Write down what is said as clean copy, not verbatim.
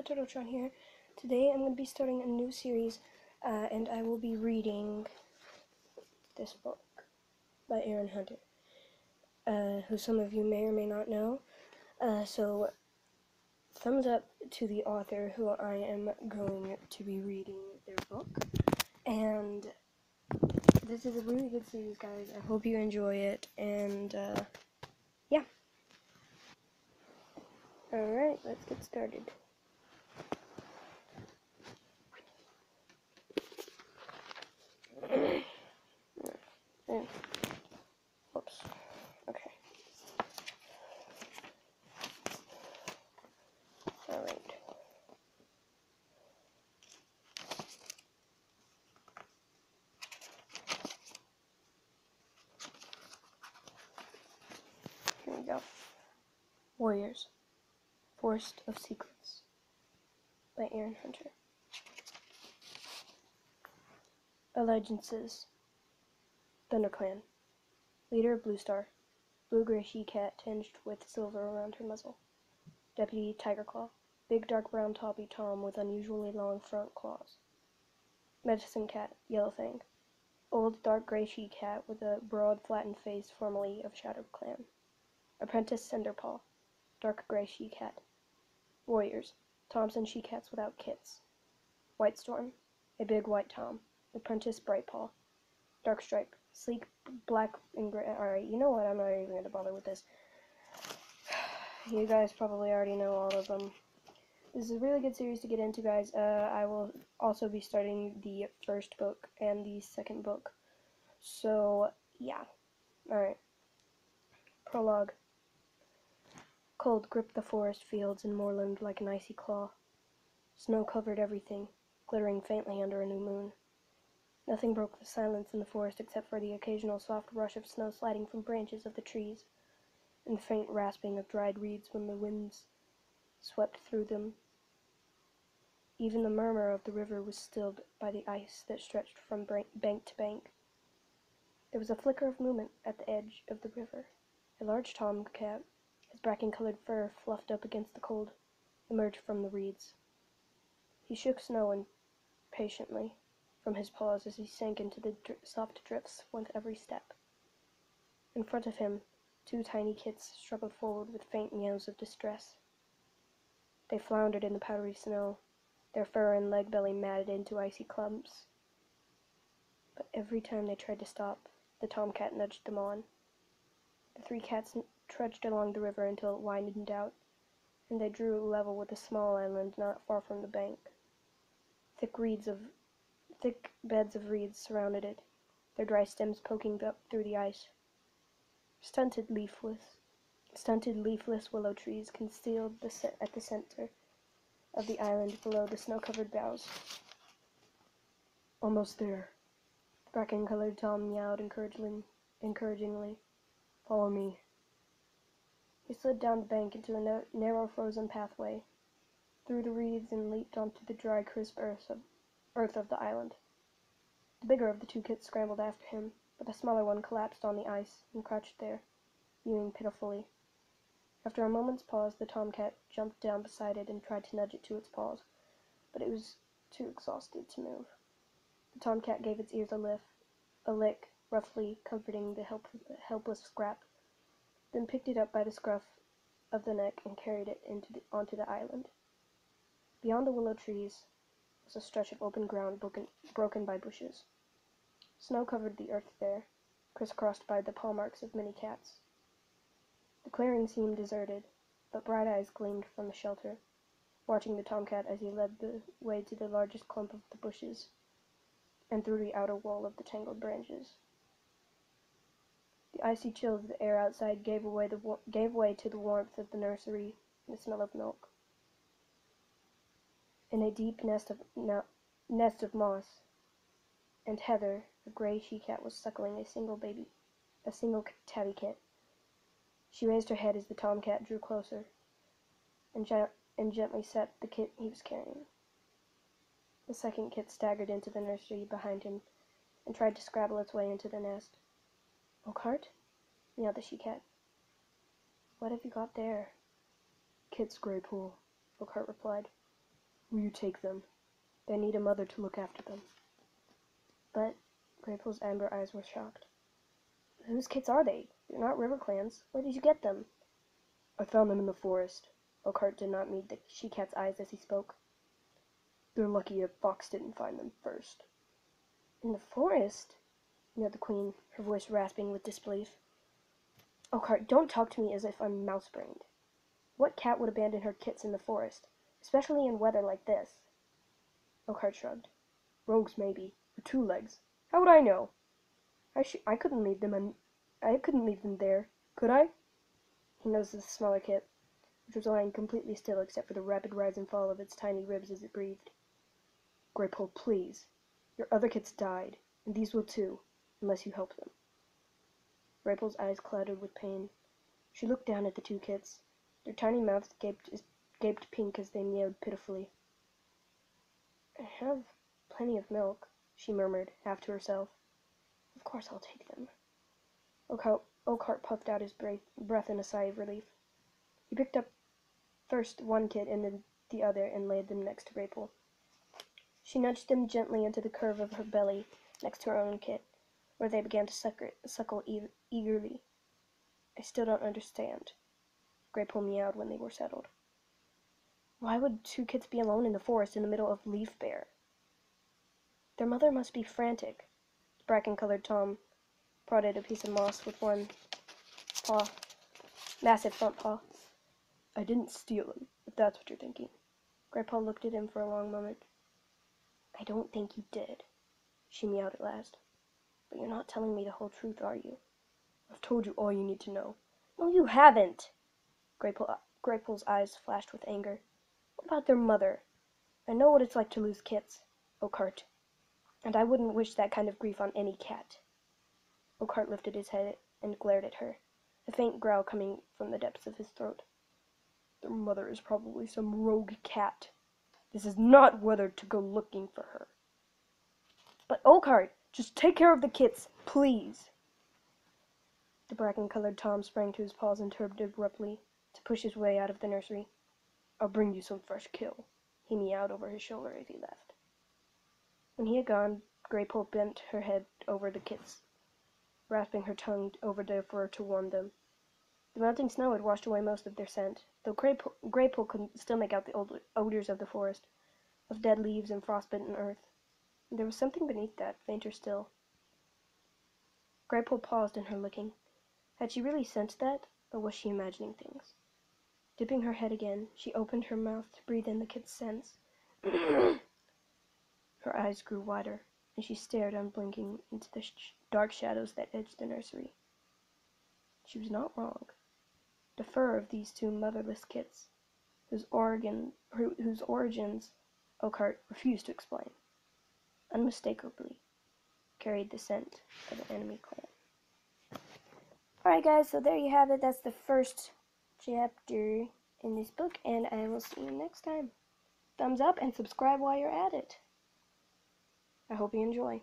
Turtletron here. Today I'm going to be starting a new series, and I will be reading this book by Aaron Hunter, who some of you may or may not know. So, thumbs up to the author, who I am going to be reading their book. And this is a really good series, guys. I hope you enjoy it, and yeah. Alright, let's get started. Oops. Okay. Alright. Here we go. Warriors. Forest of Secrets by Aaron Hunter. Allegiances. ThunderClan. Leader Bluestar. Blue-gray she-cat tinged with silver around her muzzle. Deputy Tigerclaw. Big dark brown Toppy Tom with unusually long front claws. Medicine Cat. Yellowfang. Old dark gray she-cat with a broad flattened face formerly of Shadowed Clan. Apprentice Cinderpaw. Dark gray she-cat. Warriors. Thompson she-cats without kits. White Storm. A big white Tom. Apprentice Brightpaw. Darkstripe. Sleek black and gray. Alright, you know what? I'm not even going to bother with this. You guys probably already know all of them. This is a really good series to get into, guys. I will also be starting the first book and the second book. So, yeah. Alright. Prologue. Cold gripped the forest fields and moorland like an icy claw. Snow covered everything, glittering faintly under a new moon. Nothing broke the silence in the forest except for the occasional soft rush of snow sliding from branches of the trees, and the faint rasping of dried reeds when the winds swept through them. Even the murmur of the river was stilled by the ice that stretched from bank to bank. There was a flicker of movement at the edge of the river. A large tomcat, his bracken-colored fur fluffed up against the cold, emerged from the reeds. He shook snow impatiently from his paws as he sank into the soft drifts with every step. In front of him, two tiny kits struggled forward with faint meows of distress. They floundered in the powdery snow, their fur and leg belly matted into icy clumps. But every time they tried to stop, the tomcat nudged them on. The three cats trudged along the river until it widened out, and they drew level with a small island not far from the bank. Thick beds of reeds surrounded it, their dry stems poking up through the ice. Stunted leafless willow trees concealed at the center of the island below the snow-covered boughs. Almost there. The bracken-colored Tom meowed encouragingly. Follow me. He slid down the bank into a narrow frozen pathway, through the reeds, and leaped onto the dry, crisp earth of the island. The bigger of the two kits scrambled after him, but the smaller one collapsed on the ice and crouched there, mewing pitifully. After a moment's pause, the tomcat jumped down beside it and tried to nudge it to its paws, but it was too exhausted to move. The tomcat gave its ears a lick, roughly comforting the helpless Scrap, then picked it up by the scruff of the neck and carried it onto the island. Beyond the willow trees was a stretch of open ground broken by bushes. Snow covered the earth there, crisscrossed by the paw marks of many cats. The clearing seemed deserted, but bright eyes gleamed from the shelter, watching the tomcat as he led the way to the largest clump of the bushes and through the outer wall of the tangled branches. The icy chill of the air outside gave way to the warmth of the nursery and the smell of milk. In a deep nest of moss and heather, a gray she-cat was suckling a single tabby kit. She raised her head as the tomcat drew closer, and gently set the kit he was carrying. The second kit staggered into the nursery behind him, and tried to scrabble its way into the nest. "Oakheart?" meowed the she-cat. "What have you got there?" "Kit's gray pool," Oakheart replied. Will you take them? They need a mother to look after them. But Graypool's amber eyes were shocked. Whose kids are they? They're not RiverClan's. Where did you get them? I found them in the forest. Elkhart did not meet the she-cat's eyes as he spoke. They're lucky a fox didn't find them first. In the forest? Mewed the queen, her voice rasping with disbelief. Elkhart, don't talk to me as if I'm mouse-brained. What cat would abandon her kits in the forest, especially in weather like this? Elkhart shrugged. Rogues, maybe. Or two legs. How would I know? I couldn't leave them there, could I? He nosed the smaller kit, which was lying completely still except for the rapid rise and fall of its tiny ribs as it breathed. Graypool, please. Your other kits died, and these will too, unless you help them. Graypool's eyes clouded with pain. She looked down at the two kits. Their tiny mouths gaped pink as they meowed pitifully. I have plenty of milk, she murmured, half to herself. Of course I'll take them. Elkhart puffed out his breath in a sigh of relief. He picked up first one kit and then the other and laid them next to Graypool. She nudged them gently into the curve of her belly next to her own kit, where they began to suckle eagerly. I still don't understand, Graypool meowed when they were settled. Why would two kits be alone in the forest in the middle of Leaf Bare? Their mother must be frantic. Bracken-colored Tom prodded a piece of moss with one paw, massive front paw. I didn't steal them, if that's what you're thinking. Graypool looked at him for a long moment. I don't think you did, she meowed at last. But you're not telling me the whole truth, are you? I've told you all you need to know. No, you haven't! Graypool's eyes flashed with anger. What about their mother? I know what it's like to lose kits, Elkhart, and I wouldn't wish that kind of grief on any cat. Elkhart lifted his head and glared at her, a faint growl coming from the depths of his throat. Their mother is probably some rogue cat. This is not weather to go looking for her. But Elkhart, just take care of the kits, please. The bracken-colored Tom sprang to his paws and turned abruptly to push his way out of the nursery. I'll bring you some fresh kill, he meowed over his shoulder as he left. When he had gone, Graypool bent her head over the kits, rasping her tongue over their fur to warm them. The melting snow had washed away most of their scent, though Graypool could still make out the odors of the forest, of dead leaves and frostbitten earth. And there was something beneath that, fainter still. Graypool paused in her licking. Had she really sensed that, or was she imagining things? Dipping her head again, she opened her mouth to breathe in the kit's scents. Her eyes grew wider, and she stared unblinking into the dark shadows that edged the nursery. She was not wrong. The fur of these two motherless kits, whose origins Elkhart refused to explain, unmistakably carried the scent of an enemy clan. Alright guys, so there you have it. That's the first chapter in this book, and I will see you next time. Thumbs up and subscribe while you're at it. I hope you enjoy.